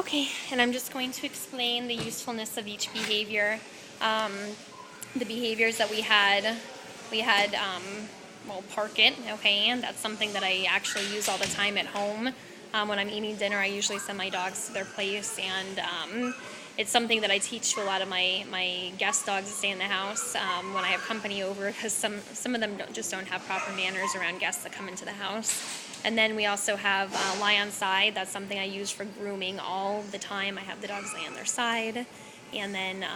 Okay, and I'm just going to explain the usefulness of each behavior. Um, the behaviors that we had, well, park it, okay, and that's something that I actually use all the time at home. When I'm eating dinner, I usually send my dogs to their place, and it's something that I teach to a lot of my guest dogs that stay in the house when I have company over, because some of them just don't have proper manners around guests that come into the house. And then we also have lie on side. That's something I use for grooming all the time. I have the dogs lay on their side. And then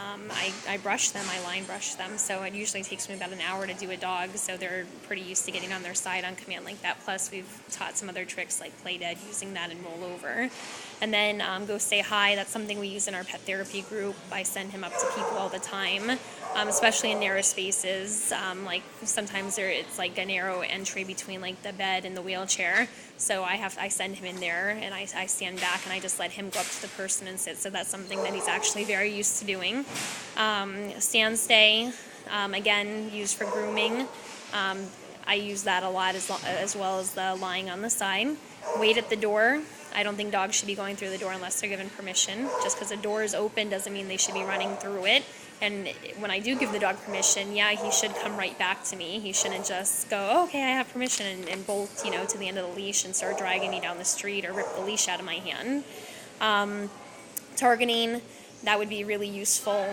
I brush them, I line brush them. So it usually takes me about an hour to do a dog. So they're pretty used to getting on their side on command like that. Plus we've taught some other tricks like play dead, using that and roll over. And then go say hi. That's something we use in our pet therapy group. I send him up to people all the time, especially in narrow spaces. Like sometimes it's like a narrow entry between like the bed and the wheelchair. So I send him in there, and I stand back and I just let him go up to the person and sit. So that's something that he's actually very used to doing. Stand stay, again, used for grooming. I use that a lot as well as the lying on the side. Wait at the door. I don't think dogs should be going through the door unless they're given permission. Just because the door is open doesn't mean they should be running through it. And when I do give the dog permission, yeah, he should come right back to me. He shouldn't just go, oh, okay, I have permission, and bolt, to the end of the leash and start dragging me down the street or rip the leash out of my hand. Targeting, that would be really useful.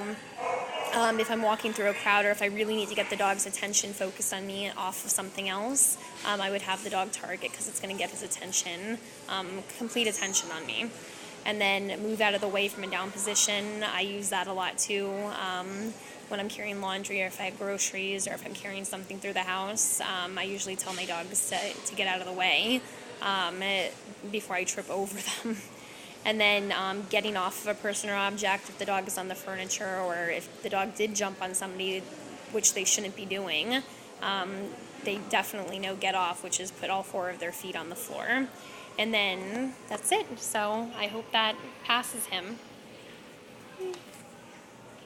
If I'm walking through a crowd, or if I really need to get the dog's attention focused on me off of something else, I would have the dog target, because it's going to get his attention, complete attention on me. And then move out of the way from a down position. I use that a lot too. When I'm carrying laundry, or if I have groceries, or if I'm carrying something through the house, I usually tell my dogs to get out of the way before I trip over them. And then getting off of a person or object if the dog is on the furniture, or if the dog did jump on somebody, which they shouldn't be doing, they definitely know get off, which is put all 4 of their feet on the floor. And then that's it. So I hope that passes him.